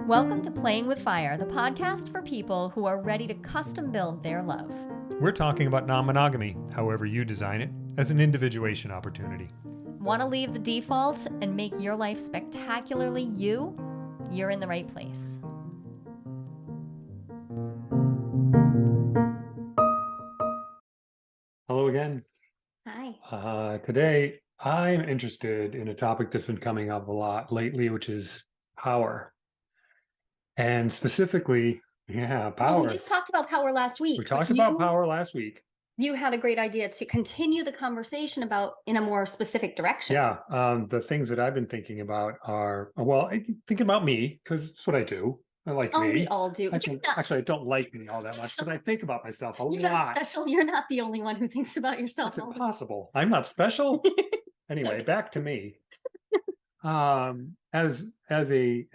Welcome to Playing with Fire, the podcast for people who are ready to custom build their love. We're talking about non-monogamy, however you design it, as an individuation opportunity. Want to leave the default and make your life spectacularly you? You're in the right place. Hello again. Hi. Today, I'm interested in a topic that's been coming up a lot lately, which is power. And specifically, Well, power. we just talked about power last week. We talked about power last week. You had a great idea to continue the conversation about in a more specific direction. Yeah, the things that I've been thinking about are, well, thinking about me, because it's what I do. I like me. We all do. Actually, I don't like me all that much, but I think about myself a You're lot. not special. You're not the only one who thinks about yourself. That's impossible. I'm not special. Anyway, back to me. As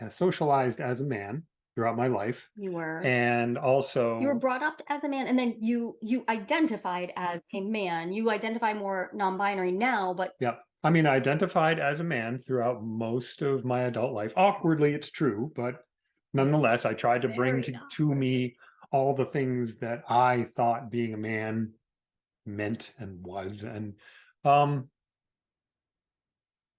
socialized as a man throughout my life, You were. and also You were brought up as a man, and then you identified as a man. You identify more non-binary now, but yeah, I mean, I identified as a man throughout most of my adult life. Awkwardly, it's true, but nonetheless, I tried to bring to me all the things that I thought being a man meant and was, and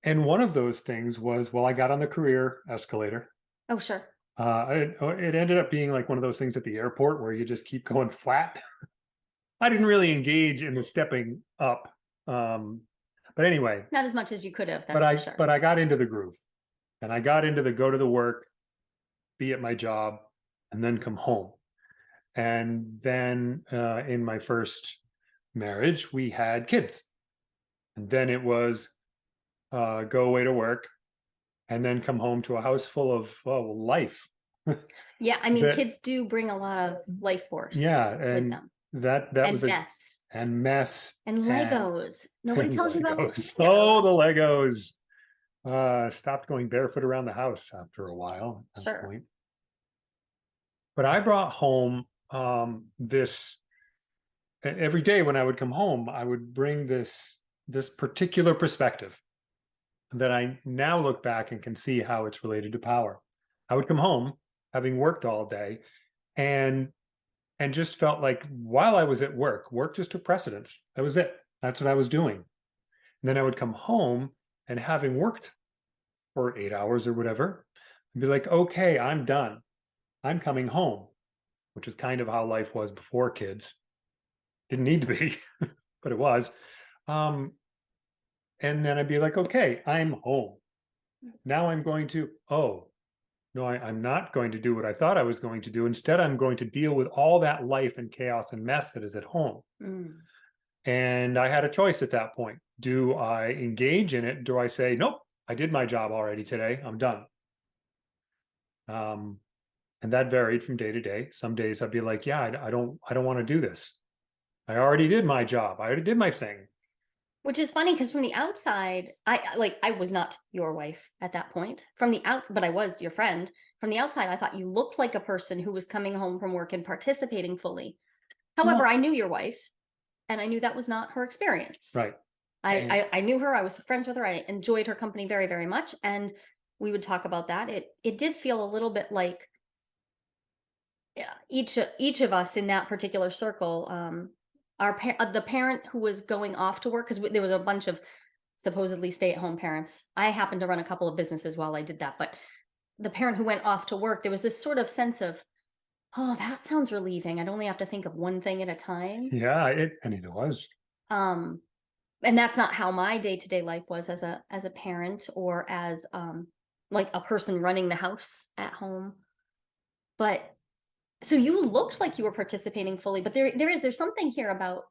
one of those things was, well, I got on the career escalator. oh sure. It ended up being like one of those things at the airport where you just keep going flat. I didn't really engage in the stepping up. But anyway. Not as much as you could have, that's for sure. But I got into the groove. And I got into the go to the work, be at my job, and then come home. And then in my first marriage, we had kids. And then it was go away to work, and then come home to a house full of life. Yeah, I mean, kids do bring a lot of life force. Yeah, with and them. that And was mess. and mess And Legos. Nobody tells you about Legos. Legos. Oh, the Legos. Stopped going barefoot around the house after a while at that point. But I brought home this every day. When I would come home, I would bring this particular perspective that I now look back and can see how it's related to power. I would come home having worked all day and just felt like while I was at work just took precedence. That was it. That's what I was doing. And then I would come home, and having worked for 8 hours or whatever, I'd be like, okay, I'm done. I'm coming home, which is kind of how life was before kids. Didn't need to be, but it was. And then I'd be like, okay, I'm home. Now I'm going to, no, I'm not going to do what I thought I was going to do. Instead, I'm going to deal with all that life and chaos and mess that is at home. And I had a choice at that point. Do I engage in it? Do I say, nope, I did my job already today, I'm done? And that varied from day to day. Some days I'd be like, yeah, I don't want to do this. I already did my job. I already did my thing. Which is funny because from the outside, I was not your wife at that point. From the outside, but I was your friend. From the outside, I thought you looked like a person who was coming home from work and participating fully. However, I knew your wife, and I knew that was not her experience. Right. I knew her. I was friends with her. I enjoyed her company very, very much, and we would talk about that. It did feel a little bit like each of us in that particular circle. The parent who was going off to work, because there was a bunch of supposedly stay-at-home parents. I happened to run a couple of businesses while I did that, but the parent who went off to work, there was this sort of sense of, oh, that sounds relieving. I'd only have to think of one thing at a time. Yeah, it was. And that's not how my day-to-day life was as a parent or as like a person running the house at home. But so you looked like you were participating fully, but there's something here about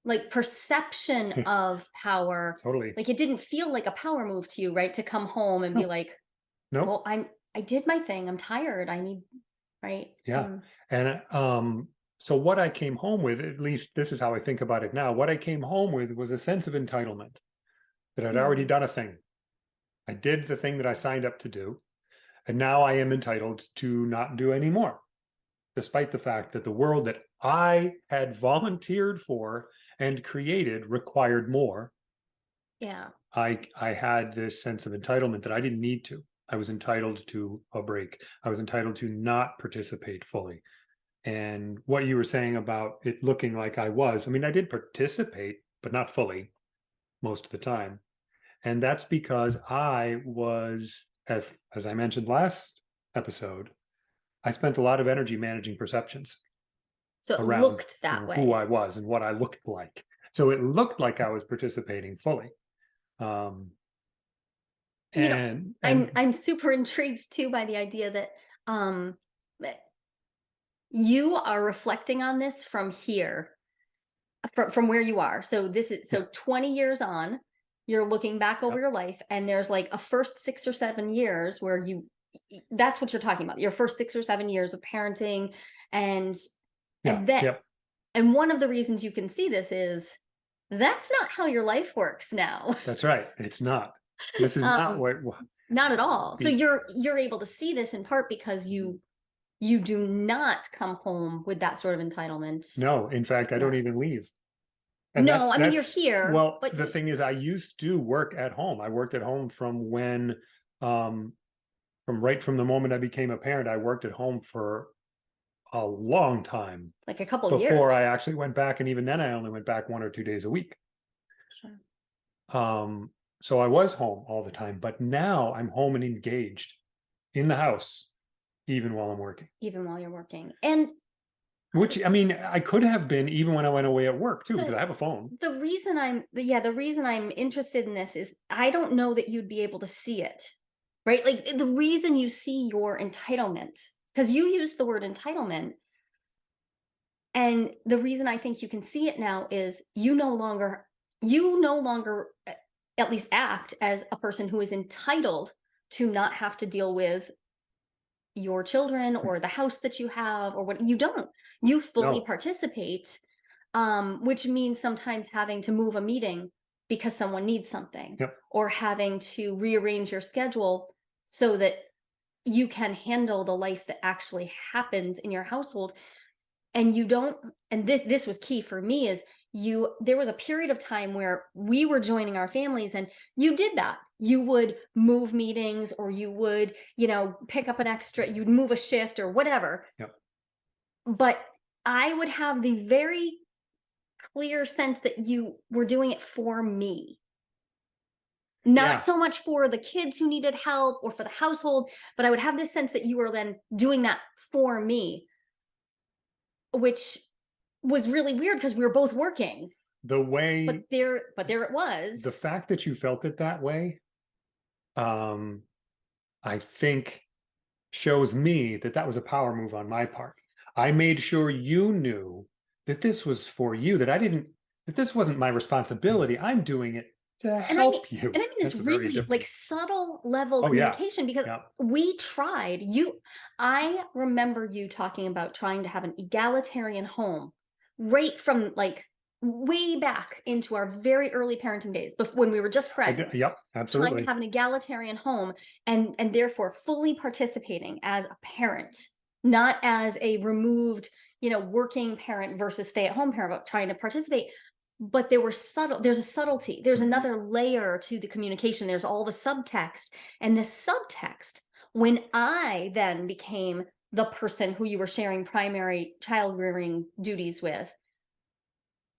like perception of power. Totally. Like it didn't feel like a power move to you, right? To come home and be like, no, well, I did my thing. I'm tired. I need, right? Yeah. And so what I came home with, at least this is how I think about it now, what I came home with was a sense of entitlement that I'd already done a thing. I did the thing that I signed up to do. And now I am entitled to not do any more, despite the fact that the world that I had volunteered for and created required more. Yeah. I had this sense of entitlement that I didn't need to. I was entitled to a break. I was entitled to not participate fully. And what you were saying about it looking like I was, I mean, I did participate, but not fully most of the time. And that's because I was, as I mentioned last episode, I spent a lot of energy managing perceptions So it around, looked that who way. I was and what I looked like. So it looked like I was participating fully. Um, You know, and I'm super intrigued too by the idea that um that you are reflecting on this from here, from where you are. So this is yeah, so 20 years on, you're looking back over yep, your life, and there's like a first 6 or 7 years where that's what you're talking about. Your first 6 or 7 years of parenting, and yeah, that, yep, and one of the reasons you can see this is that's not how your life works now. that's right. It's not. This is not um what Not at all. So be. you're able to see this in part because you do not come home with that sort of entitlement. No, in fact, I Yeah. don't even leave. And No, I mean you're that's here, well, but the thing is, I used to work at home. I worked at home from when, um, from the moment I became a parent. I worked at home for a long time like a couple before I years. actually went back, and even then, I only went back 1 or 2 days a week. Sure. So I was home all the time, but now I'm home and engaged in the house, even while I'm working. Even while you're working. And Which, I mean, I could have been even when I went away at work too, because the I have a phone. the reason I'm interested in this is I don't know that you'd be able to see it. Right? Like the reason you see your entitlement, because you use the word entitlement, and the reason I think you can see it now is you no longer at least act as a person who is entitled to not have to deal with your children or the house that you have, or what you don't. You fully No, participate, which means sometimes having to move a meeting because someone needs something, yep, or having to rearrange your schedule so that you can handle the life that actually happens in your household. And you don't, and this was key for me, is there was a period of time where we were joining our families, and you did that. You would move meetings, or you would, pick up an extra, you'd move a shift or whatever. yep, But I would have the very clear sense that you were doing it for me, not yeah. so much for the kids who needed help or for the household, but I would have this sense that you were then doing that for me, which was really weird because we were both working. The way, But there it the was. fact that you felt it that way, um, I think shows me that that was a power move on my part. I made sure you knew that this was for you, that this wasn't my responsibility. I'm doing it to And I mean help you. and I mean this That's a very really, like, different. subtle level Oh yeah, communication, because yeah. we tried. I remember you talking about trying to have an egalitarian home right from, like, way back into our very early parenting days, when we were just friends, Yep, trying to absolutely. have an egalitarian home, and therefore fully participating as a parent, not as a removed, working parent versus stay-at-home parent, but trying to participate. But there's a subtlety, there's Mhm. another layer to the communication, there's all the subtext. And the subtext, when I then became the person who you were sharing primary child rearing duties with,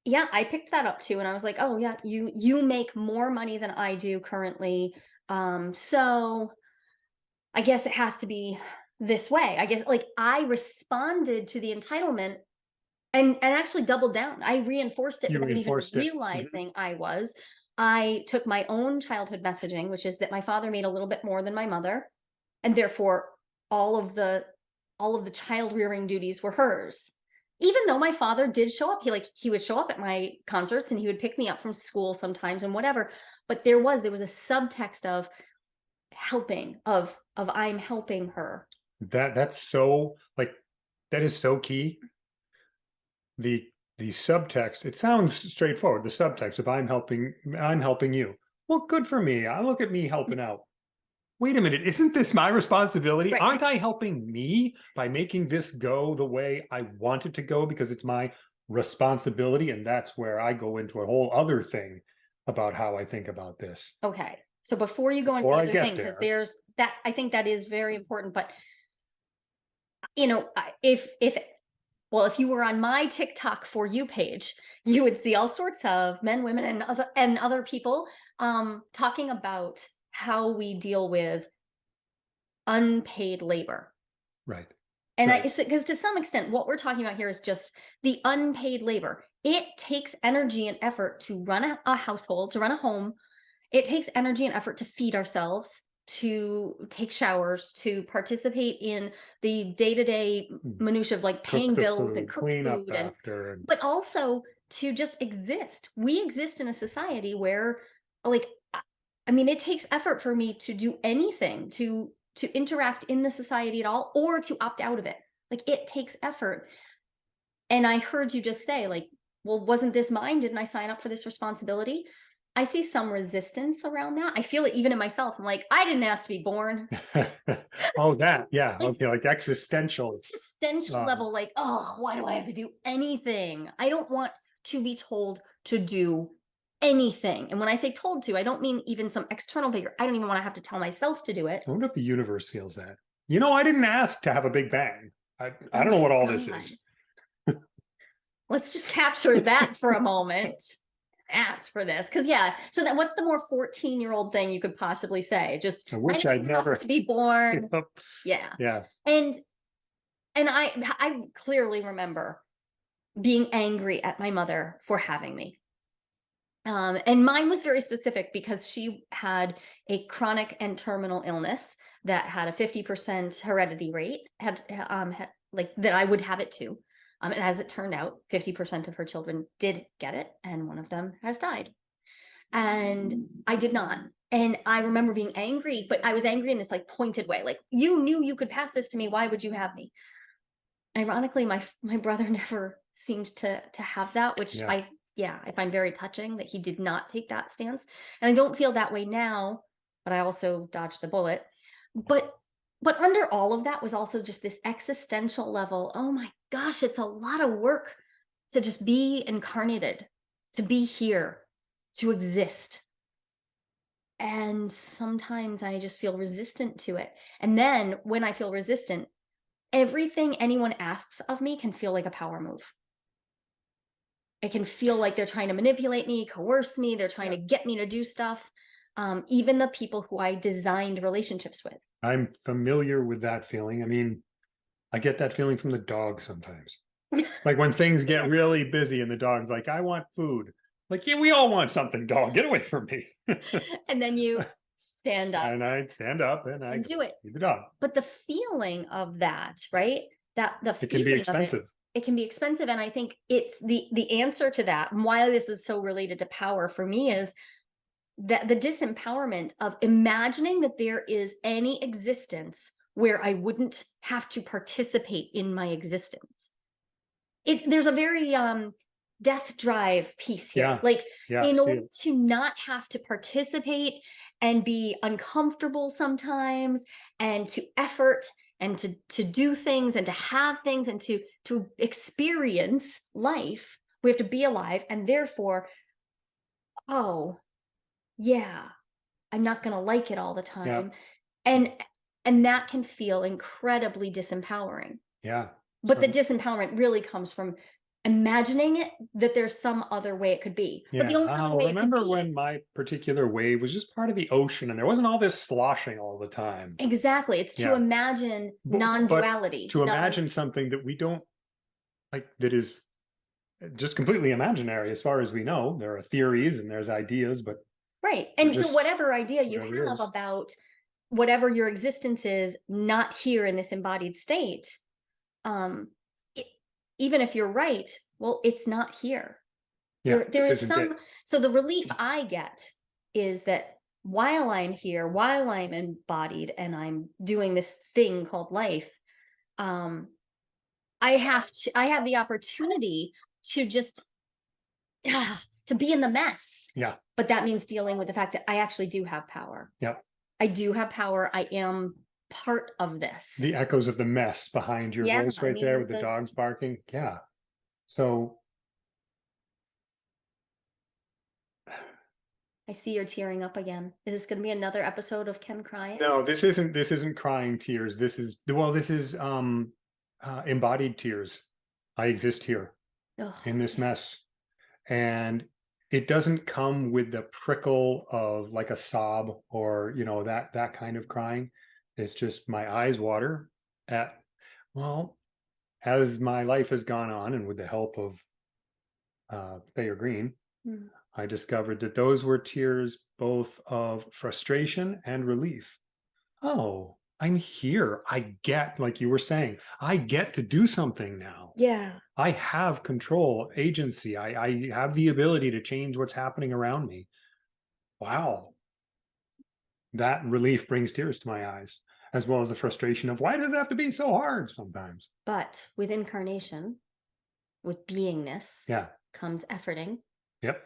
yeah, I picked that up too, and I was like, "Oh yeah, you make more money than I do currently, so I guess it has to be this way." I guess, like, I responded to the entitlement, and actually doubled down. I reinforced it You without even reinforced it. Mhm. realizing I was. I took my own childhood messaging, which is that my father made a little bit more than my mother, and therefore all of the all of the child rearing duties were hers. Even though my father did show up, he would show up at my concerts, and he would pick me up from school sometimes and whatever. But there was a subtext of helping, of I'm helping her. That's so like that is so key. The the subtext, it sounds straightforward. The subtext of I'm helping you. Well, good for me. I look at me helping out. Wait a minute, isn't this my responsibility? Right. Aren't I helping me by making this go the way I want it to go because it's my responsibility? And that's where I go into a whole other thing about how I think about this. Okay. So before you go into Before the I other get thing, because there. there's that, I think that is very important. But well, if you were on my TikTok For You page, you would see all sorts of men, women, and other people talking about how we deal with unpaid labor. Right. And Right. because to some extent, what we're talking about here is just the unpaid labor. It takes energy and effort to run a household, to run a home. It takes energy and effort to feed ourselves, to take showers, to participate in the day-to-day minutia of like Cook paying the bills and food, cook clean up food, after. but also to just exist. We exist in a society where, like, I mean, it takes effort for me to do anything, to interact in the society at all, or to opt out of it. Like, it takes effort. And I heard you just say, like, well, wasn't this mine? Didn't I sign up for this responsibility? I see some resistance around that. I feel it even in myself. I'm like, I didn't ask to be born. Oh, that, yeah. Like, Okay, like existential. existential level, like, oh, why do I have to do anything? I don't want to be told to do anything. And when I say told to, I don't mean even some external figure. I don't even want to have to tell myself to do it. I wonder if the universe feels that. I didn't ask to have a big bang. I Oh don't know my what all God. this is. Let's just capture that for a moment. Ask for this. Because yeah, so that what's the more 14-year-old thing you could possibly say? Just I wish I'd never to be born. Yep. Yeah. Yeah. And I clearly remember being angry at my mother for having me. And mine was very specific because she had a chronic and terminal illness that had a 50% heredity rate, like that I would have it too. And as it turned out, 50% of her children did get it, and one of them has died. And I did not. And I remember being angry, but I was angry in this like pointed way. Like, you knew you could pass this to me. Why would you have me? Ironically, my brother never seemed to have that, which Yeah. I find very touching that he did not take that stance. And I don't feel that way now, but I also dodged the bullet. But under all of that was also just this existential level. Oh my gosh, it's a lot of work to just be incarnated, to be here, to exist. And sometimes I just feel resistant to it. And then when I feel resistant, everything anyone asks of me can feel like a power move. It can feel like they're trying to manipulate me, coerce me, they're trying to get me to do stuff. Even the people who I designed relationships with. I'm familiar with that feeling. I mean, I get that feeling from the dog sometimes. Like when things get really busy and the dog's like, I want food. Like, yeah, we all want something, dog. Get away from me. And then you stand up. And I'd stand up and I do it. feed the dog. But the feeling of that, right? It can be expensive. It can be expensive. And I think it's the answer to that, and why this is so related to power for me, is that the disempowerment of imagining that there is any existence where I wouldn't have to participate in my existence. There's a very death drive piece here. Yeah. Like, Yeah. in order to not have to participate and be uncomfortable sometimes, and to effort and to do things and to have things and to experience life, we have to be alive. And therefore, oh yeah, I'm not going to like it all the time. Yeah. And that can feel incredibly disempowering. Yeah. But the disempowerment really comes from imagining it, that there's some other way it could be. Yeah. But the only other way remember when my particular wave was just part of the ocean and there wasn't all this sloshing all the time. Exactly. It's to imagine non-duality. To imagine something that we don't like, that is just completely imaginary as far as we know. There are theories and there's ideas, but right. And so whatever idea you have about whatever your existence is, not here in this embodied state, even if you're right, well, it's not here. Yeah, there is some. So the relief I get is that while I'm here, while I'm embodied and I'm doing this thing called life, I have the opportunity to just to be in the mess. Yeah. But that means dealing with the fact that I actually do have power. Yeah. I do have power. I am part of this. The echoes of the mess behind your voice right there with the dogs barking. Yeah. So I see you're tearing up again. Is this going to be another episode of Ken crying? No, this isn't crying tears. This is embodied tears. I exist here Oh, in this man. mess. And it doesn't come with the prickle of like a sob or, that kind of crying. It's just my eyes water at, well, as my life has gone on and with the help of Thayer Green, Mm. I discovered that those were tears both of frustration and relief. Oh, I'm here. I get, like you were saying, I get to do something now. Yeah. I have control, agency. I have the ability to change what's happening around me. Wow. That relief brings tears to my eyes, as well as the frustration of why does it have to be so hard sometimes? But with incarnation, with beingness, Yeah. comes efforting, Yep.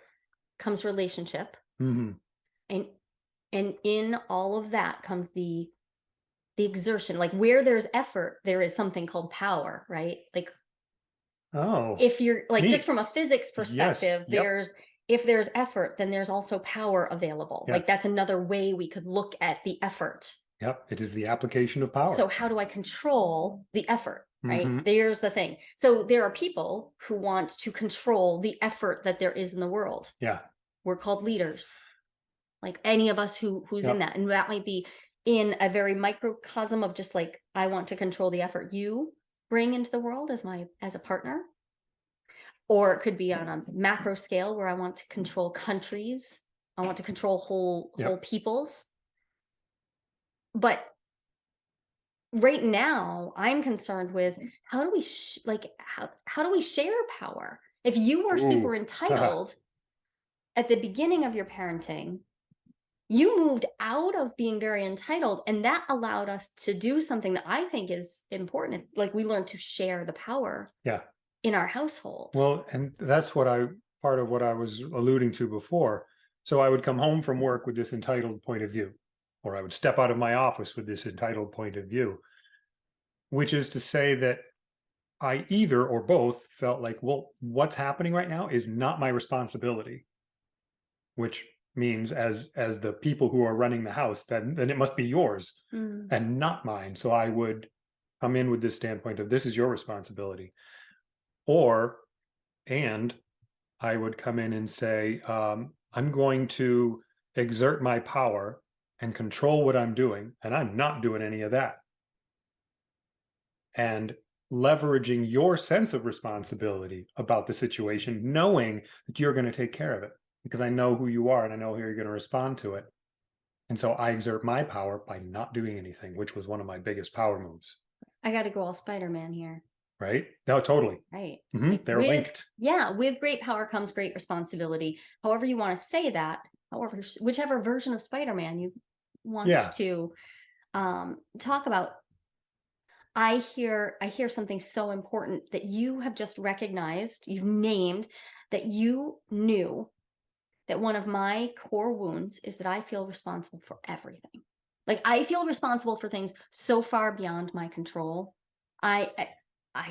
comes relationship, Hmm. and in all of that comes the exertion. Like where there's effort, there is something called power, right? Like Oh, if you're like just neat. from a physics Yes. perspective, Yep. if there's effort, then there's also power available. Yeah. Like that's another way we could look at the effort. Yep. It is the application of power. So how do I control the effort? Right? Hmm. There's the thing. So there are people who want to control the effort that there is in the world. Yeah. We're called leaders. Like any of us who's in Yep. that. And that might be in a very microcosm of just like, I want to control the effort you bring into the world as a partner. Or it could be on a macro scale where I want to control countries. I want to control whole Yep. peoples. But right now, I'm concerned with how do we how do we share power? If you were super Ooh. entitled at the beginning of your parenting, you moved out of being very entitled, and that allowed us to do something that I think is important. Like we learned to share the power Yeah. in our household. Well, and that's part of what I was alluding to before. So I would come home from work with this entitled point of view, or I would step out of my office with this entitled point of view, which is to say that I either or both felt like, well, what's happening right now is not my responsibility, which means as the people who are running the house, then it must be yours Mm. and not mine. So I would come in with this standpoint of this is your responsibility. And I would come in and say, I'm going to exert my power and control what I'm doing, and I'm not doing any of that. And leveraging your sense of responsibility about the situation, knowing that you're going to take care of it because I know who you are and I know how you're going to respond to it. And so I exert my power by not doing anything, which was one of my biggest power moves. I got to go all Spider-Man here. Right? No, totally. Right. Like they're linked. Yeah. With great power comes great responsibility. However you want to say that, whichever version of Spider-Man you want to talk about. I hear something so important that you have just recognized, you've named, that you knew that one of my core wounds is that I feel responsible for everything. Like I feel responsible for things so far beyond my control. I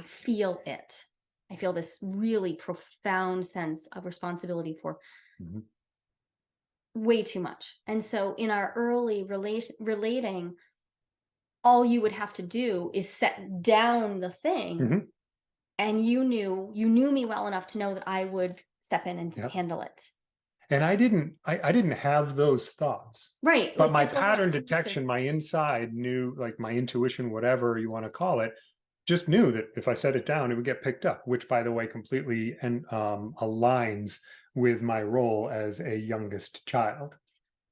feel it. I feel this really profound sense of responsibility for way too much. And so in our early relating, all you would have to do is set down the thing, and you knew me well enough to know that I would step in and handle it. And I didn't have those thoughts. Right. But my pattern detection, my inside knew, like my intuition, whatever you want to call it, just knew that if I set it down, it would get picked up, which by the way, completely aligns with my role as a youngest child.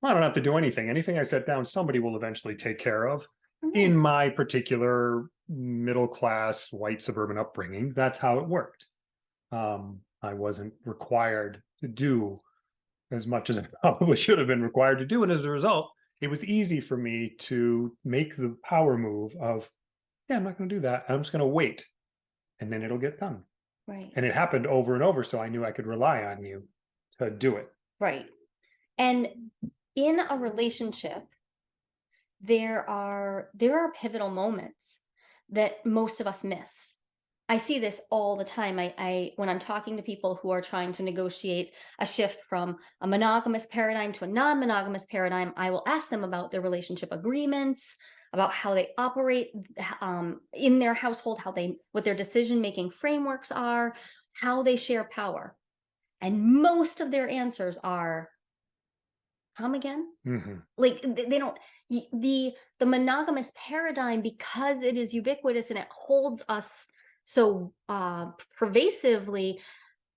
I don't have to do anything. Anything I set down, somebody will eventually take care of. In my particular middle class white suburban upbringing, that's how it worked. I wasn't required to do as much as I probably should have been required to do. And as a result, it was easy for me to make the power move of, yeah, I'm not going to do that. I'm just going to wait and then it'll get done. Right. And it happened over and over. So I knew I could rely on you to do it. Right. And in a relationship, there are pivotal moments that most of us miss. I see this all the time. I when I'm talking to people who are trying to negotiate a shift from a monogamous paradigm to a non-monogamous paradigm, I will ask them about their relationship agreements, about how they operate in their household, what their decision-making frameworks are, how they share power. And most of their answers are, come again? Hmm. Like they don't the monogamous paradigm, because it is ubiquitous and it holds us so pervasively,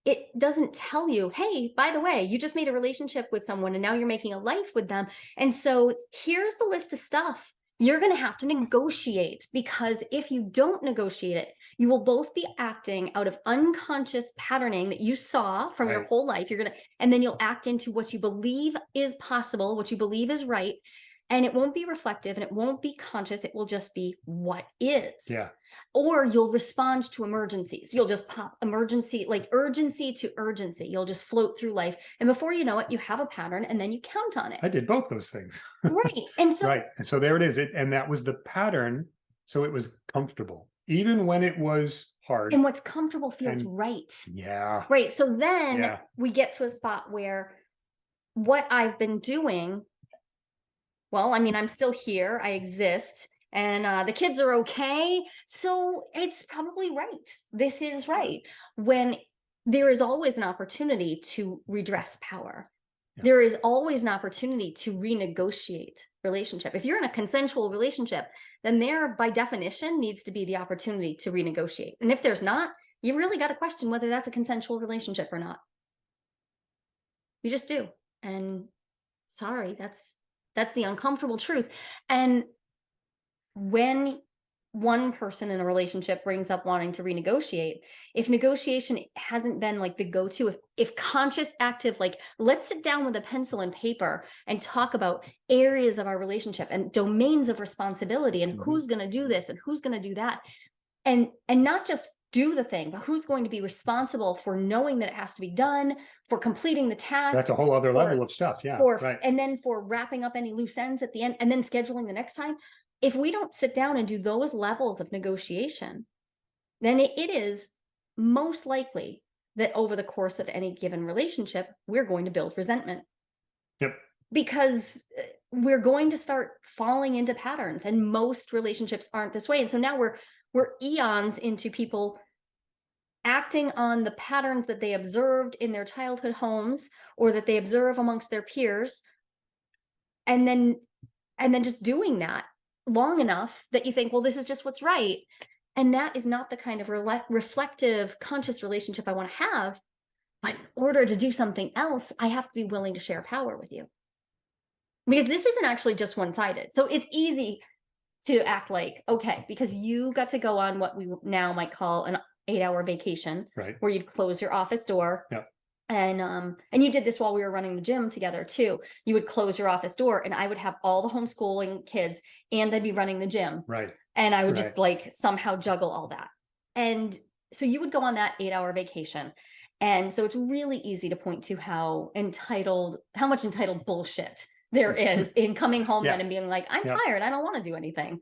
it doesn't tell you, hey, by the way, you just made a relationship with someone and now you're making a life with them, and so here's the list of stuff you're going to have to negotiate, because if you don't negotiate it, you will both be acting out of unconscious patterning that you saw from your Right. whole life. You're going to, and then you'll act into what you believe is possible, what you believe is right, and it won't be reflective and it won't be conscious. It will just be what is. Yeah. Or you'll respond to emergencies. You'll just pop emergency, like urgency to urgency. You'll just float through life. And before you know it, you have a pattern and then you count on it. I did both those things. Right. And so, right. And so there it is. And that was the pattern. So it was comfortable, even when it was hard. and what's comfortable feels And right. yeah. Right. So then Yeah. we get to a spot where what I've been doing, well, I mean, I'm still here, I exist, and the kids are okay. So it's probably right. This is right. When there is always an opportunity to redress power. Yeah. There is always an opportunity to renegotiate relationship. If you're in a consensual relationship, then there, by definition, needs to be the opportunity to renegotiate. And if there's not, you really got to question whether that's a consensual relationship or not. You just do. And sorry, that's the uncomfortable truth. And when one person in a relationship brings up wanting to renegotiate, if negotiation hasn't been like the go-to, if conscious active, like let's sit down with a pencil and paper and talk about areas of our relationship and domains of responsibility and who's going to do this and who's going to do that, and not just do the thing, but who's going to be responsible for knowing that it has to be done, for completing the task. That's a whole other level of stuff. Yeah. Right. And then for wrapping up any loose ends at the end and then scheduling the next time. If we don't sit down and do those levels of negotiation, then it is most likely that over the course of any given relationship, we're going to build resentment. Yep. Because we're going to start falling into patterns, and most relationships aren't this way. And so now we're eons into people acting on the patterns that they observed in their childhood homes or that they observe amongst their peers, and then just doing that long enough that you think, well, this is just what's right. And that is not the kind of reflective, conscious relationship I want to have. But in order to do something else, I have to be willing to share power with you. Because this isn't actually just one-sided. So it's easy to act like, okay, because you got to go on what we now might call an 8-hour vacation, right, where you'd close your office door. Yep. And you did this while we were running the gym together too. You would close your office door and I would have all the homeschooling kids and I'd be running the gym. Right. And I would just like somehow juggle all that. And so you would go on that 8-hour vacation. And so it's really easy to point to how much entitled bullshit there is in coming home then and being like, I'm tired. I don't want to do anything.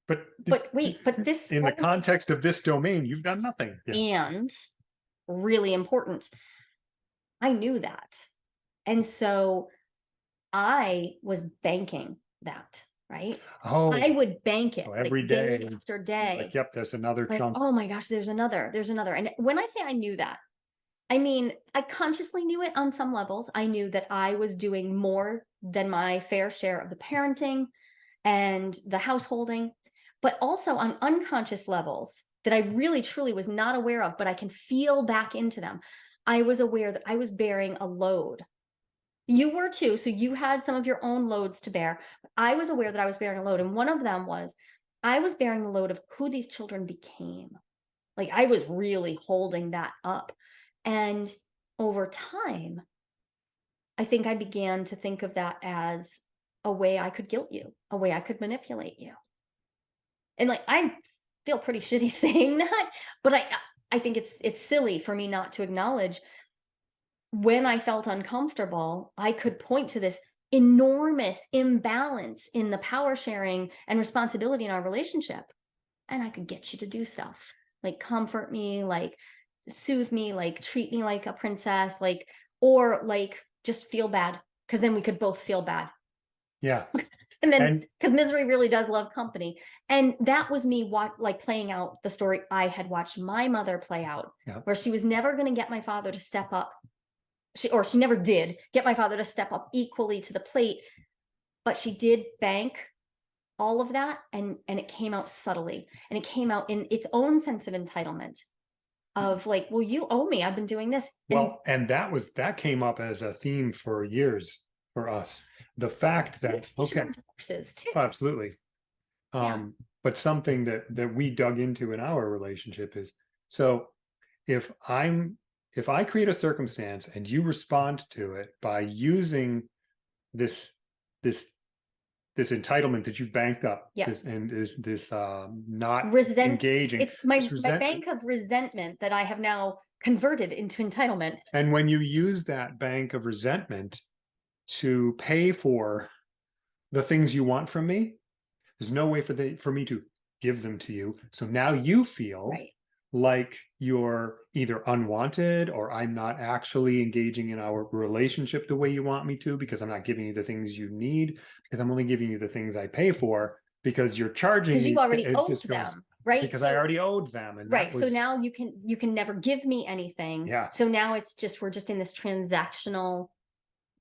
But this in the context of this domain, you've done nothing. And really important, I knew that. And so I was banking that, right? Oh, I would bank it every day after day. Like, yep, there's another chunk. Oh my gosh, there's another. And when I say I knew that, I mean, I consciously knew it on some levels. I knew that I was doing more than my fair share of the parenting and the householding, but also on unconscious levels that I really truly was not aware of, but I can feel back into them. I was aware that I was bearing a load. You were too, so you had some of your own loads to bear. I was aware that I was bearing a load, and one of them was I was bearing the load of who these children became. Like I was really holding that up. And over time, I think I began to think of that as a way I could guilt you, a way I could manipulate you. And like, I feel pretty shitty saying that, but I think it's silly for me not to acknowledge when I felt uncomfortable, I could point to this enormous imbalance in the power sharing and responsibility in our relationship, and I could get you to do stuff. like comfort me, like soothe me, like treat me like a princess, like, or like just feel bad, because then we could both feel bad. Yeah. And then, And because misery really does love company. And that was me like playing out the story I had watched my mother play out, yeah, where she was never going to get my father to step up. She never did get my father to step up equally to the plate, but she did bank all of that, and it came out subtly, and it came out in its own sense of entitlement, of like, well, you owe me, I've been doing this. And well, and that came up as a theme for years for us. The fact that, okay, okay, divorces too. oh, absolutely. Yeah. But something that we dug into in our relationship is, so if I create a circumstance and you respond to it by using this this this entitlement that you've banked up, Yeah. this and this not Resent. engaging, It's my this resentment, bank of resentment that I have now converted into entitlement. and when you use that bank of resentment to pay for the things you want from me, there's no way for me to give them to you. So now you feel Right. like you're either unwanted, or I'm not actually engaging in our relationship the way you want me to, because I'm not giving you the things you need, because I'm only giving you the things I pay for, because you're charging Because me. you already It owed just goes, them, right? because I So already owed them. And that right. So was, now you can never give me anything. yeah. So now it's just, we're just in this transactional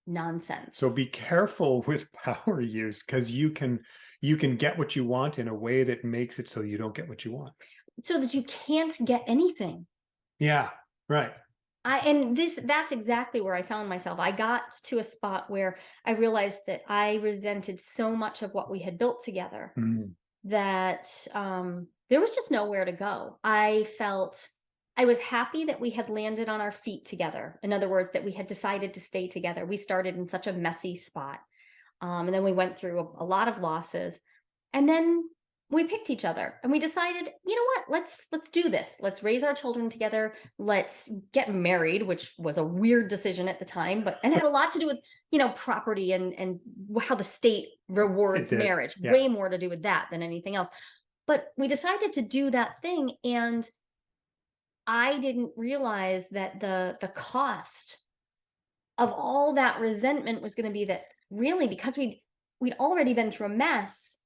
nonsense. So be careful with power use, because you can get what you want in a way that makes it so you don't get what you want. So that you can't get anything. Yeah, right. That's exactly where I found myself. I got to a spot where I realized that I resented so much of what we had built together, Mm, that there was just nowhere to go. I was happy that we had landed on our feet together. In other words, that we had decided to stay together. We started in such a messy spot. And then we went through a lot of losses. And then we picked each other, and we decided, you know what, let's do this. Let's raise our children together. Let's get married, which was a weird decision at the time, but and it had a lot to do with, property and how the state it rewards did. marriage. Yeah. Way more to do with that than anything else. But we decided to do that thing, and I didn't realize that the cost of all that resentment was going to be that, really, because we'd already been through a mess.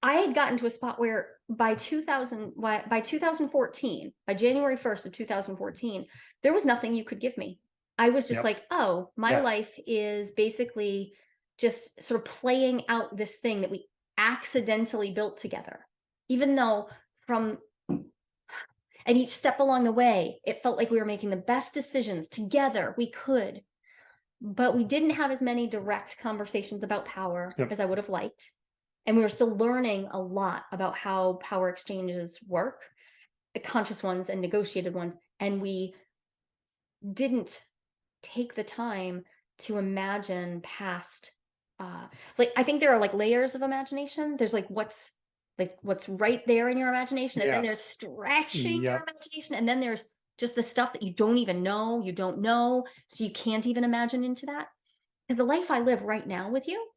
I had gotten to a spot where by 2014, by January 1st of 2014, there was nothing you could give me. I was just Yep. like, oh, my Yeah. life is basically just sort of playing out this thing that we accidentally built together. Even though at each step along the way, it felt like we were making the best decisions together we could. But we didn't have as many direct conversations about power Yep. as I would have liked. And we were still learning a lot about how power exchanges work, the conscious ones and negotiated ones. And we didn't take the time to imagine past, like, I think there are like layers of imagination. There's like what's right there in your imagination. And then Yeah. there's stretching your Yep. imagination. And then there's just the stuff that you don't even know, you don't know. So you can't even imagine into that. Because the life I live right now with you,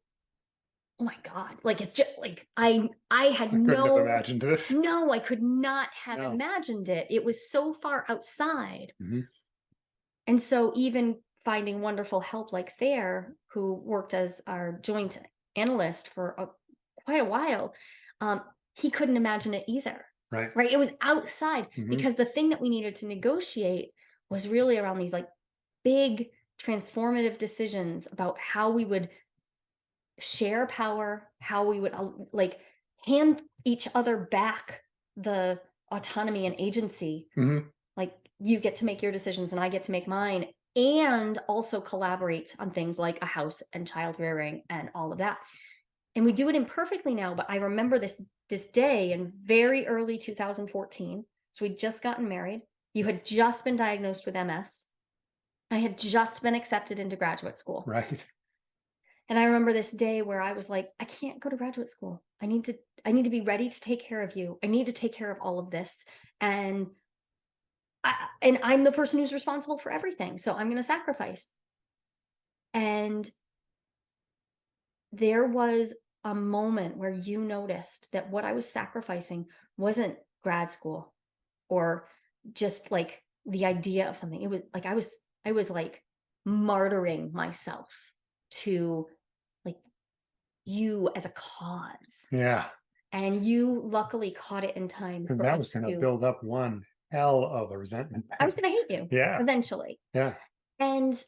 oh my God, like, it's just like, I had I couldn't have imagined this. no, I could not have No. imagined it. It was so far outside. Mhm. And so even finding wonderful help like Thayer, who worked as our joint analyst for quite a while, he couldn't imagine it either. Right. Right. It was outside, Mhm. because the thing that we needed to negotiate was really around these like big transformative decisions about how we would share power, how we would like hand each other back the autonomy and agency. Mhm. Like, you get to make your decisions and I get to make mine, and also collaborate on things like a house and child rearing and all of that. And we do it imperfectly now, but I remember this day in very early 2014. So we'd just gotten married. You had just been diagnosed with MS. I had just been accepted into graduate school. Right. And I remember this day where I was like, I can't go to graduate school. I need to be ready to take care of you. I need to take care of all of this. And I'm the person who's responsible for everything. So I'm going to sacrifice. And there was a moment where you noticed that what I was sacrificing wasn't grad school or just like the idea of something. It was like I was like martyring myself to like you as a cause. Yeah. And you luckily caught it in time Because for that was us going to to build up one hell of a resentment. I was gonna hate you Yeah. eventually. Yeah. And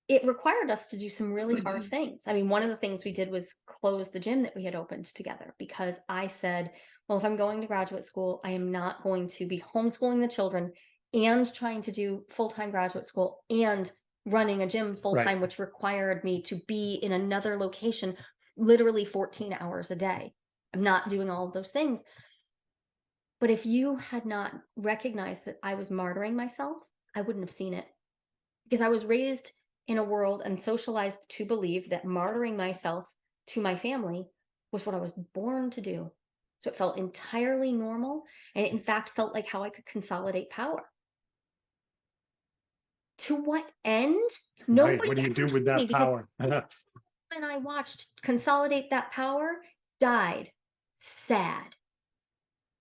it required us to do some really hard things. I mean, one of the things we did was close the gym that we had opened together because I said, well, if I'm going to graduate school, I am not going to be homeschooling the children and trying to do full-time graduate school and running a gym Right. full-time, which required me to be in another location literally 14 hours a day. I'm not doing all of those things. But if you had not recognized that I was martyring myself, I wouldn't have seen it because I was raised in a world and socialized to believe that martyring myself to my family was what I was born to do. So it felt entirely normal. And it, in fact, felt like how I could consolidate power. To what end? Right. Nobody What do you ever do with told me that because power? when I watched Consolidate That Power, died sad.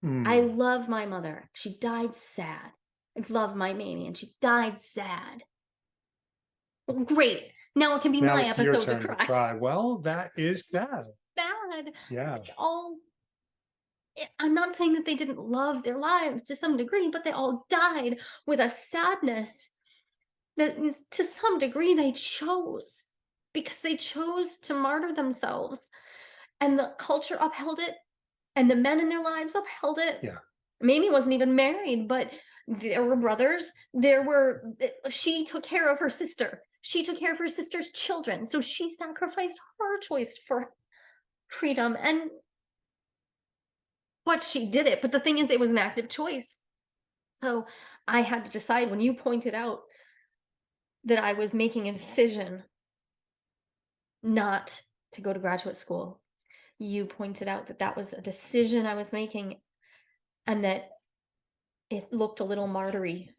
I Hmm. love my mother. She died sad. I love my Mamie, and she died sad. Well, great. Now it can be Now my it's your episode to turn to cry. cry. Well, that is bad. Bad. Yeah. They all. I'm not saying that they didn't love their lives to some degree, but they all died with a sadness that to some degree they chose because they chose to martyr themselves. And the culture upheld it, and the men in their lives upheld it. Yeah. Mamie wasn't even married, but there were brothers. She took care of her sister. She took care of her sister's children. So she sacrificed her choice for freedom. But she did it. But the thing is, it was an active choice. So I had to decide when you pointed out that I was making a decision not to go to graduate school. You pointed out that that was a decision I was making and that it looked a little martyry.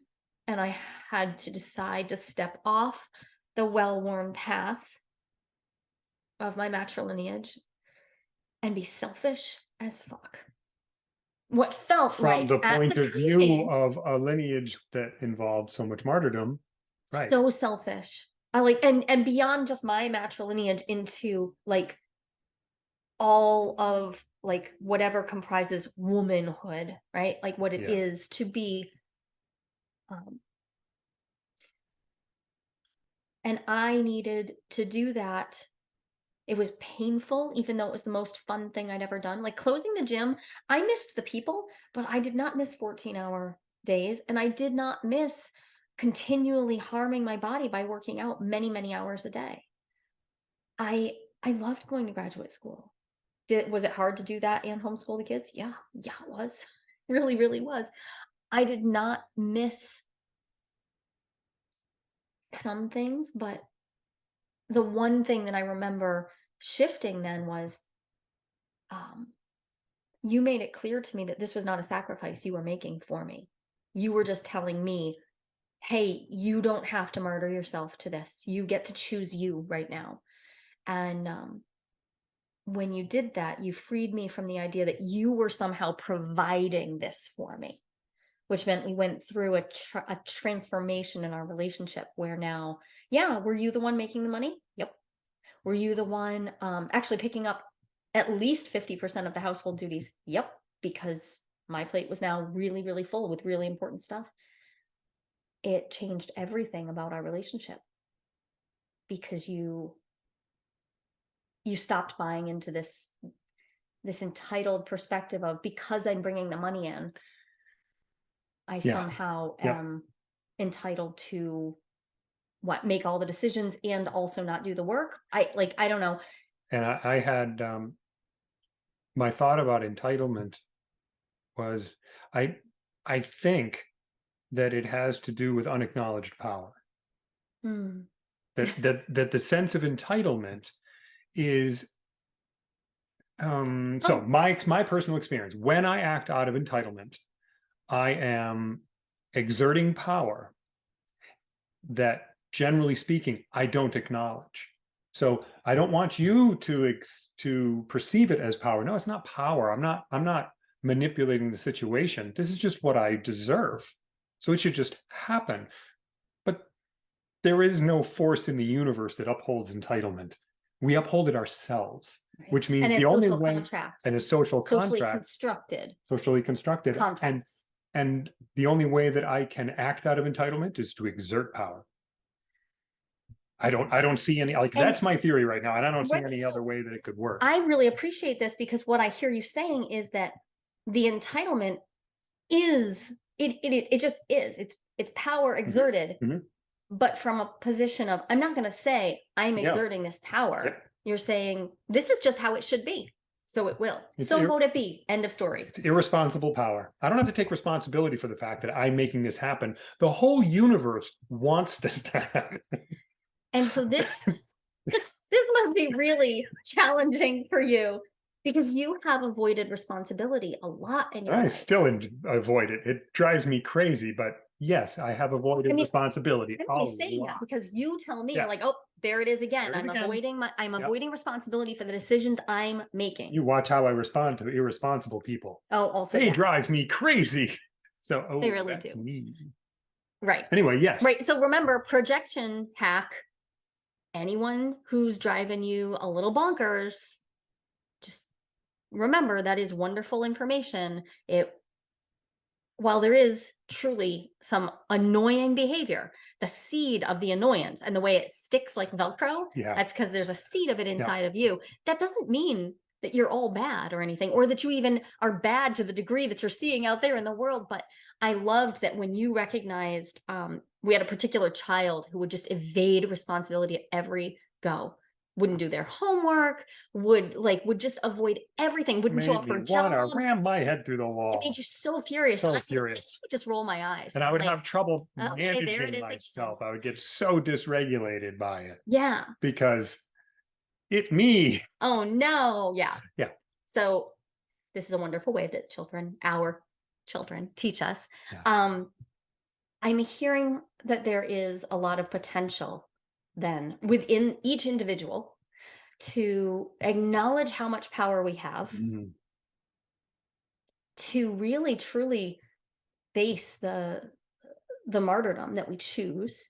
And I had to decide to step off the well-worn path of my matrilineage and be selfish as fuck. What felt From right the at point the of view time, of a lineage that involved so much martyrdom. Right. so selfish. I like and beyond just my matrilineage into like all of like whatever comprises womanhood, right? Like what it Yeah. is to be um and I needed to do that. It was painful, even though it was the most fun thing I'd ever done. Like closing the gym, I missed the people, but I did not miss 14-hour days. And I did not miss continually harming my body by working out many, many hours a day. I loved going to graduate school. Was it hard to do that and homeschool the kids? Yeah, yeah, it was. Really, really was. I did not miss some things, but the one thing that I remember shifting then was um you made it clear to me that this was not a sacrifice you were making for me. You were just telling me, hey, you don't have to murder yourself to this. You get to choose you right now. And when you did that, you freed me from the idea that you were somehow providing this for me, which meant we went through a transformation in our relationship where now, yeah, were you the one making the money? Yep. Were you the one actually picking up at least 50% of the household duties? Yep, because my plate was now really, really full with really important stuff. It changed everything about our relationship because you stopped buying into this entitled perspective of because I'm bringing the money in, I Yeah. somehow Yep. am entitled to what make all the decisions and also not do the work. I don't know. And I had my thought about entitlement was I think that it has to do with unacknowledged power. Hmm. That the sense of entitlement is so Oh, my personal experience, when I act out of entitlement, I am exerting power that generally speaking I don't acknowledge. So I don't want you to perceive it as power. No, it's not power. I'm not manipulating the situation. This is just what I deserve. So it should just happen. But there is no force in the universe that upholds entitlement. We uphold it ourselves, Right. which means And the in only social way, contracts, and a social socially contract, constructed socially constructed, contracts. and the only way that I can act out of entitlement is to exert power. I don't see any, like, that's my theory right now, and I don't see any other way that it could work. I really appreciate this, because what I hear you saying is that the entitlement is it just is. It's power exerted, Mhm. but from a position of, I'm not going to say I'm Yeah. exerting this power. Yep. You're saying this is just how it should be. So it will. It's So vote it be. End of story. It's irresponsible power. I don't have to take responsibility for the fact that I'm making this happen. The whole universe wants this to happen. And so this must be really challenging for you, because you have avoided responsibility a lot in your I life. still avoid it. It drives me crazy, but yes, I have avoided responsibility. I'm only saying that because you tell me, Yeah. you're like, oh, there it is again. There it is again. I'm avoiding responsibility for the decisions I'm making. You watch how I respond to irresponsible people. Oh, also they drive me crazy. So they really that's do. me. Right. Anyway, yes. Right. So remember, projection hack. Anyone who's driving you a little bonkers, just remember that is wonderful information. While there is truly some annoying behavior, the seed of the annoyance and the way it sticks like Velcro, that's because there's a seed of it inside of you. That doesn't mean that you're all bad or anything, or that you even are bad to the degree that you're seeing out there in the world. But I loved that when you recognized, we had a particular child who would just evade responsibility at every go. Wouldn't do their homework, would just avoid everything, wouldn't show up for jobs. Ram my head through the wall. It made you so furious. So I furious. would just roll my eyes. And I would have trouble okay, managing myself. I would get so dysregulated by it. Yeah. Because it me. Oh no. Yeah. Yeah. So this is a wonderful way that our children teach us. Yeah. I'm hearing that there is a lot of potential then within each individual to acknowledge how much power we have, to really truly face the martyrdom that we choose,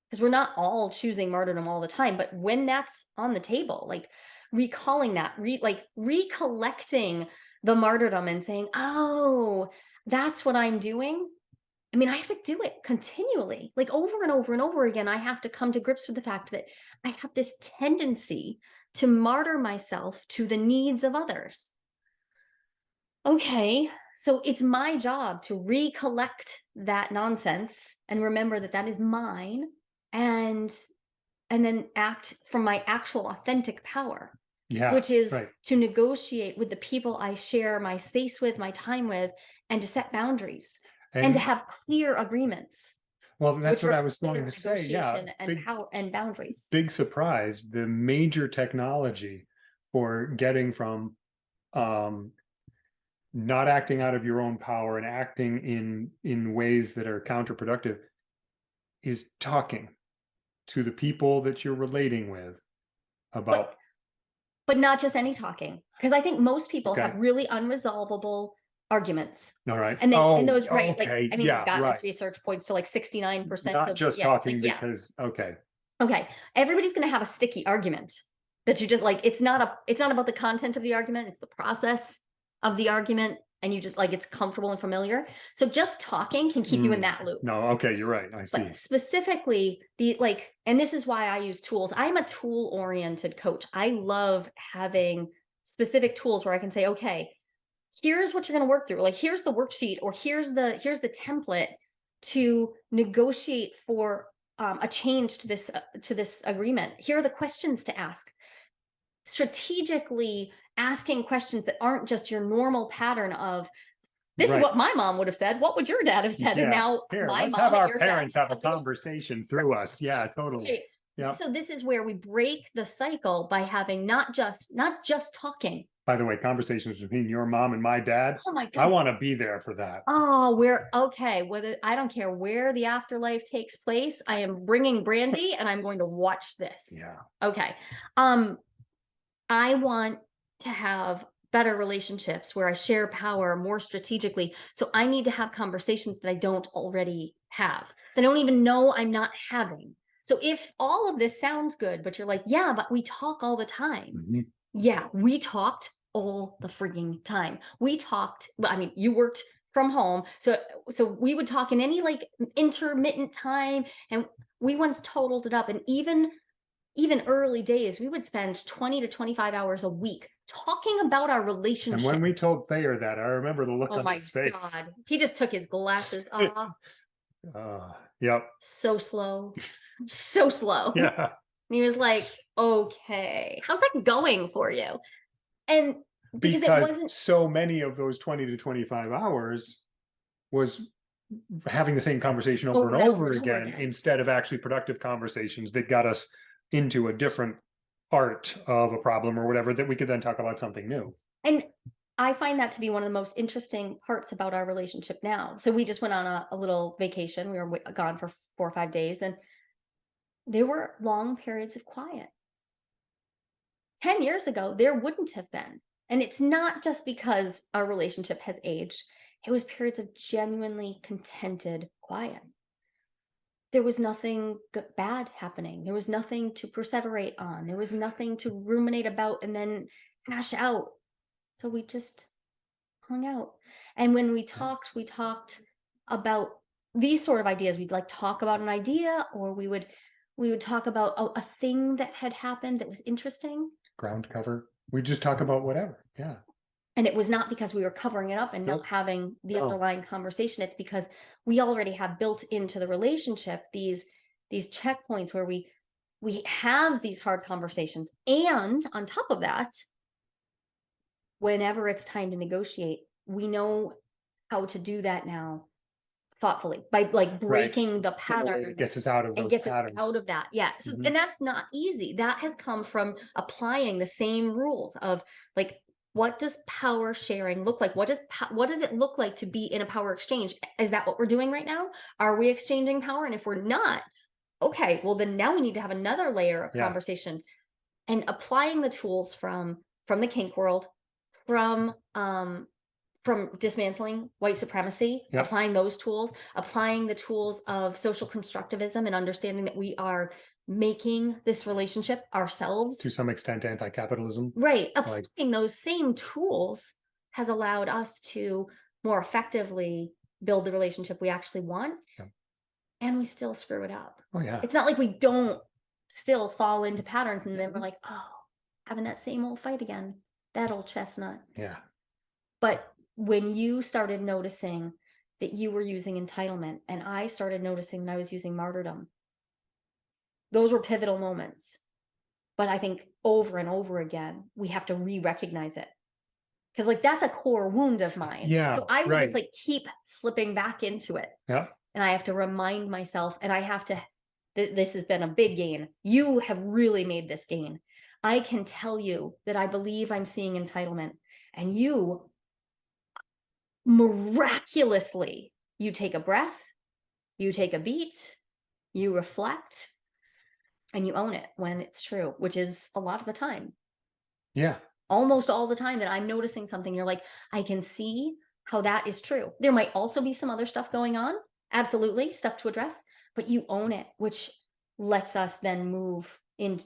because we're not all choosing martyrdom all the time, but when that's on the table, like recalling that, recollecting the martyrdom and saying, oh, that's what I'm doing. I mean, I have to do it continually, like over and over and over again. I have to come to grips with the fact that I have this tendency to martyr myself to the needs of others. Okay, so it's my job to recollect that nonsense and remember that that is mine, and then act from my actual authentic power, which is to negotiate with the people I share my space with, my time with, and to set boundaries. And to have clear agreements. Well, that's what I was going to say. Yeah. And power and boundaries. Big surprise. The major technology for getting from not acting out of your own power and acting in ways that are counterproductive is talking to the people that you're relating with about. But not just any talking. Because I think most people have really unresolvable arguments. All right. And those, okay. Like, I mean, Gottman's research points to like 69%. Not just talking because, okay. Everybody's going to have a sticky argument that you just like, it's not about the content of the argument. It's the process of the argument. And you just like, it's comfortable and familiar. So just talking can keep you in that loop. No. Okay. You're right. I see. But specifically and this is why I use tools. I'm a tool oriented coach. I love having specific tools where I can say, okay, here's what you're going to work through. Like, here's the worksheet, or here's the template to negotiate for a change to this agreement. Here are the questions to ask. Strategically asking questions that aren't just your normal pattern of, this is what my mom would have said. What would your dad have said? And now let's have our parents have a conversation through us. Yeah, totally. Right. Yeah. So this is where we break the cycle by having not just talking. By the way, conversations between your mom and my dad. Oh my God. I want to be there for that. Oh, whether I don't care where the afterlife takes place, I am bringing brandy and I'm going to watch this. Yeah. Okay. I want to have better relationships where I share power more strategically. So I need to have conversations that I don't already have, that I don't even know I'm not having. So if all of this sounds good, but you're like, yeah, but we talk all the time. Mhm. Yeah, we talked all the frigging time. We talked, well, I mean, you worked from home. So we would talk in any like intermittent time, and we once totaled it up. And even early days, we would spend 20 to 25 hours a week talking about our And relationship. when we told Thayer that, I remember the look Oh on my his face. God. He just took his glasses off. Yep. So slow. So slow. Yeah. And he was like, okay, how's that going for you? And because it Because wasn't so many of those 20 to 25 hours was having the same conversation over and over again, instead of actually productive conversations that got us into a different part of a problem or whatever, that we could then talk about something new. And I find that to be one of the most interesting parts about our relationship now. So we just went on a little vacation. We were gone for 4 or 5 days, and there were long periods of quiet. 10 years ago, there wouldn't have been. And it's not just because our relationship has aged, it was periods of genuinely contented quiet. There was nothing bad happening. There was nothing to perseverate on. There was nothing to ruminate about and then hash out. So we just hung out. And when we talked about these sort of ideas. We'd like talk about an idea, or we would talk about a thing that had happened that was interesting. Ground cover. We just talk about whatever. Yeah. And it was not because we were covering it up and not Nope. having the No. underlying conversation. It's because we already have built into the relationship these checkpoints where we have these hard conversations. And on top of that, whenever it's time to negotiate, we know how to do that now thoughtfully by like breaking the In a way pattern that gets us out of and those gets us patterns. out of that. Yeah. So, Mhm. and that's not easy. That has come from applying the same rules of like, what does power sharing look like? What does it look like to be in a power exchange? Is that what we're doing right now? Are we exchanging power? And if we're not, okay, well then now we need to have another layer of Yeah. conversation and applying the tools from the kink world, from dismantling white supremacy, Yep. applying those tools, applying the tools of social constructivism and understanding that we are making this relationship ourselves. To some extent, anti-capitalism. Right. Like, Applying those same tools has allowed us to more effectively build the relationship we actually want. Yep. And we still screw it up. Oh yeah. It's not like we don't still fall into patterns and then we're like, oh, having that same old fight again, that old chestnut. Yeah. But when you started noticing that you were using entitlement and I started noticing that I was using martyrdom, those were pivotal moments. But I think over and over again, we have to re-recognize it. Because like that's a core wound of mine. Yeah. So I would just Right. like keep slipping back into it. Yeah. And I have to remind myself, and I have to, this has been a big gain. You have really made this gain. I can tell you that I believe I'm seeing entitlement, and you miraculously, you take a breath, you take a beat, you reflect, and you own it when it's true, which is a lot of the time. Yeah. Almost all the time that I'm noticing something, you're like, I can see how that is true. There might also be some other stuff going on. Absolutely, stuff to address, but you own it, which lets us then move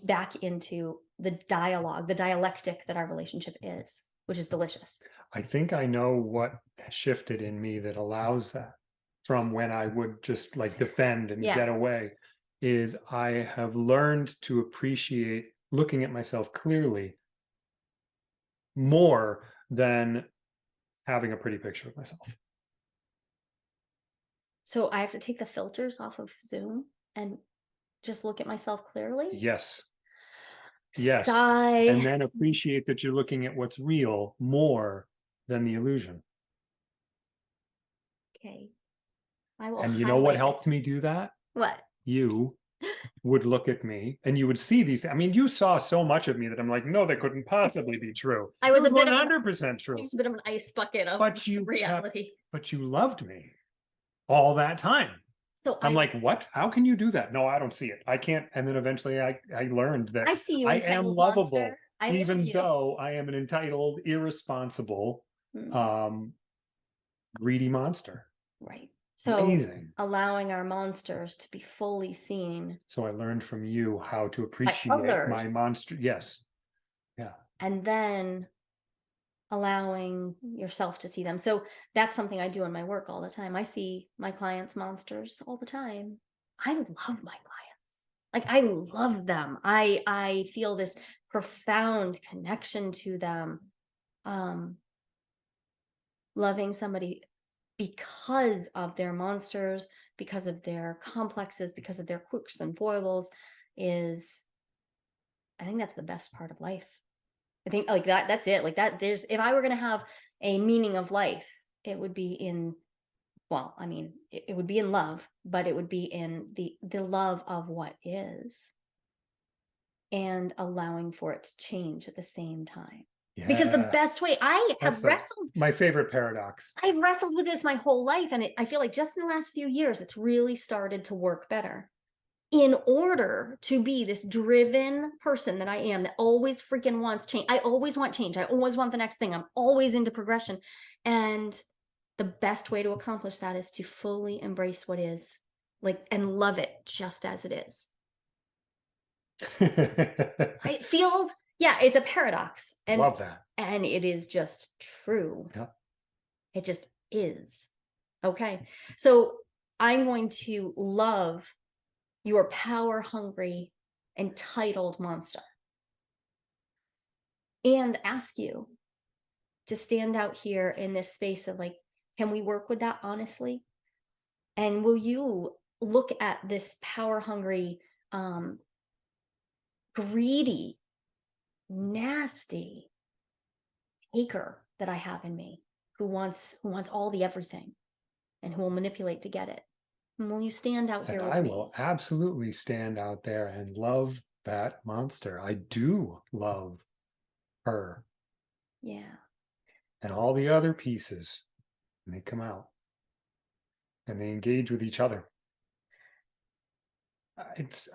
back into the dialogue, the dialectic that our relationship is, which is delicious. I think I know what shifted in me that allows that, from when I would just like defend and get away, is I have learned to appreciate looking at myself clearly more than having a pretty picture of myself. So I have to take the filters off of Zoom and just look at myself clearly. Yes. Yes. Sigh. And then appreciate that you're looking at what's real more than the illusion. Okay. I will. And you know what highlight helped me do that? What? You would look at me and you would see these. I mean, you saw so much of me that I'm like, no, that couldn't possibly be true. I was It a bit of 100% true. It was a bit of an ice bucket of But you reality. but you loved me all that time. So I'm like, what? How can you do that? No, I don't see it. I can't. And then eventually I learned that I see you, I am entitled lovable. monster. I love even you. though I am an entitled, irresponsible, Mm, greedy monster. right. So Amazing. allowing our monsters to be fully seen So I learned from you how to by appreciate my others, monster. Yes. Yeah. and then allowing yourself to see them. So that's something I do in my work all the time. I see my clients' monsters all the time. I love my clients. Like I love them. I feel this profound connection to them. Um Loving somebody because of their monsters, because of their complexes, because of their quirks and foibles is, I think that's the best part of life. I think like that's it. Like that there's, if I were going to have a meaning of life, it would be in, well, I mean, it would be in love, but it would be in the love of what is, and allowing for it to change at the same time. Because the Yeah. best way, That's my favorite paradox. I've wrestled with this my whole life, and I feel like just in the last few years, it's really started to work better. In order to be this driven person that I am, that always freaking wants change. I always want change. I always want the next thing. I'm always into progression. And the best way to accomplish that is to fully embrace what is, like, and love it just as it is. It feels, yeah, it's a paradox. Love that. And it is just true. Yeah. It just is. Okay. So I'm going to love your power hungry, entitled monster and ask you to stand out here in this space of like, can we work with that honestly? And will you look at this power hungry, greedy, nasty taker that I have in me, who wants all the everything and who will manipulate to get it? And will you stand out here And with I me? will absolutely stand out there and love that monster. I do love her Yeah. and all the other pieces. And they come out and they engage with each other. It's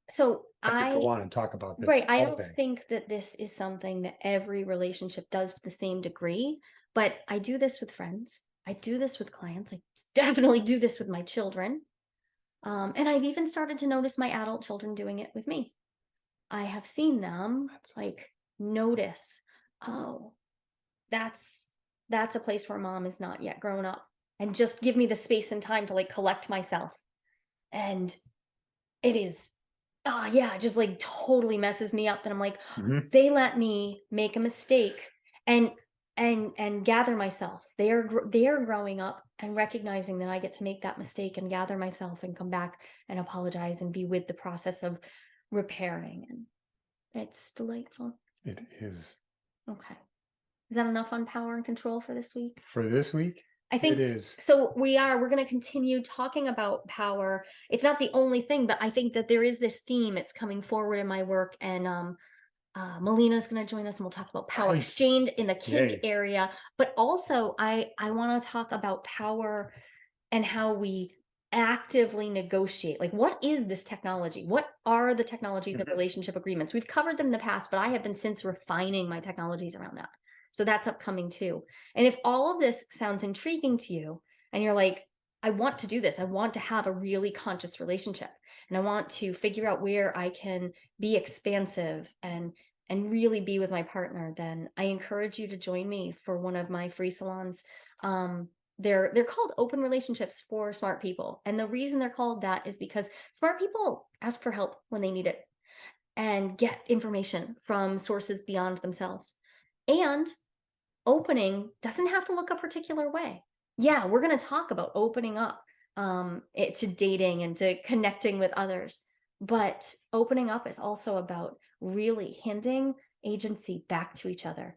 So I could go on and talk about right, this I all don't day. think that this is something that every relationship does to the same degree, but I do this with friends. I do this with clients. I definitely do this with my children. And I've even started to notice my adult children doing it with me. I have seen them like notice, oh, that's that's a place where mom is not yet grown up, and just give me the space and time to like collect myself. And it is, oh yeah, it just like totally messes me up that I'm like, Mhm. they let me make a mistake and and gather myself. They are growing up and recognizing that I get to make that mistake and gather myself and come back and apologize and be with the process of repairing. And it's delightful. It is. Okay. Is that enough on power and control for this week? For this week, I it think is. so. We're going to continue talking about power. It's not the only thing, but I think that there is this theme. It's coming forward in my work, and Melina's going to join us, and we'll talk about power Nice. exchange in the kink Yay. area. But also, I want to talk about power and how we actively negotiate. Like, what is this technology? What are the technologies of Mhm. relationship agreements? We've covered them in the past, but I have been since refining my technologies around that. So that's upcoming too. And if all of this sounds intriguing to you and you're like, I want to do this, I want to have a really conscious relationship, and I want to figure out where I can be expansive and really be with my partner, then I encourage you to join me for one of my free salons. They're called open relationships for smart people. And the reason they're called that is because smart people ask for help when they need it and get information from sources beyond themselves. And opening doesn't have to look a particular way. Yeah, we're going to talk about opening up to dating and to connecting with others. But opening up is also about really handing agency back to each other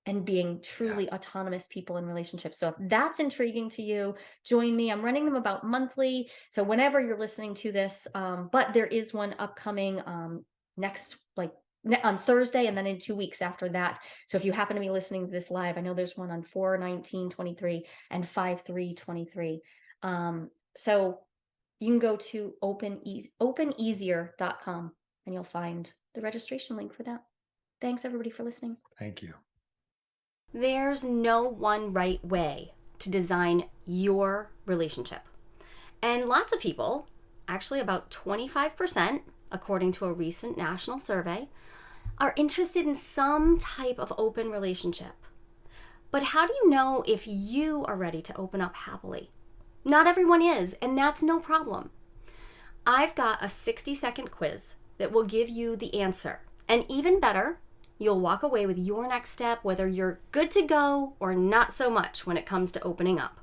and being truly autonomous people in relationships. So if that's intriguing to you, join me. I'm running them about monthly. So whenever you're listening to this, but there is one upcoming next, like on Thursday, and then in 2 weeks after that. So if you happen to be listening to this live, I know there's one on 4/19/23 and 5/3/23. So you can go to openeasier.com and you'll find the registration link for that. Thanks everybody for listening. Thank you. There's no one right way to design your relationship. And lots of people, actually about 25%, according to a recent national survey, are interested in some type of open relationship. But how do you know if you are ready to open up happily? Not everyone is, and that's no problem. I've got a 60-second quiz that will give you the answer. And even better, you'll walk away with your next step, whether you're good to go or not so much when it comes to opening up.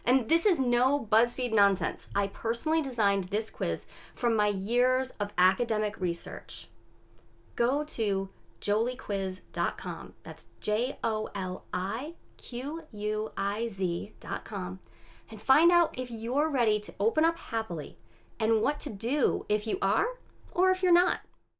And this is no BuzzFeed nonsense. I personally designed this quiz from my years of academic research. Go to joliequiz.com. That's JOLIQUIZ.com and find out if you're ready to open up happily and what to do if you are or if you're not.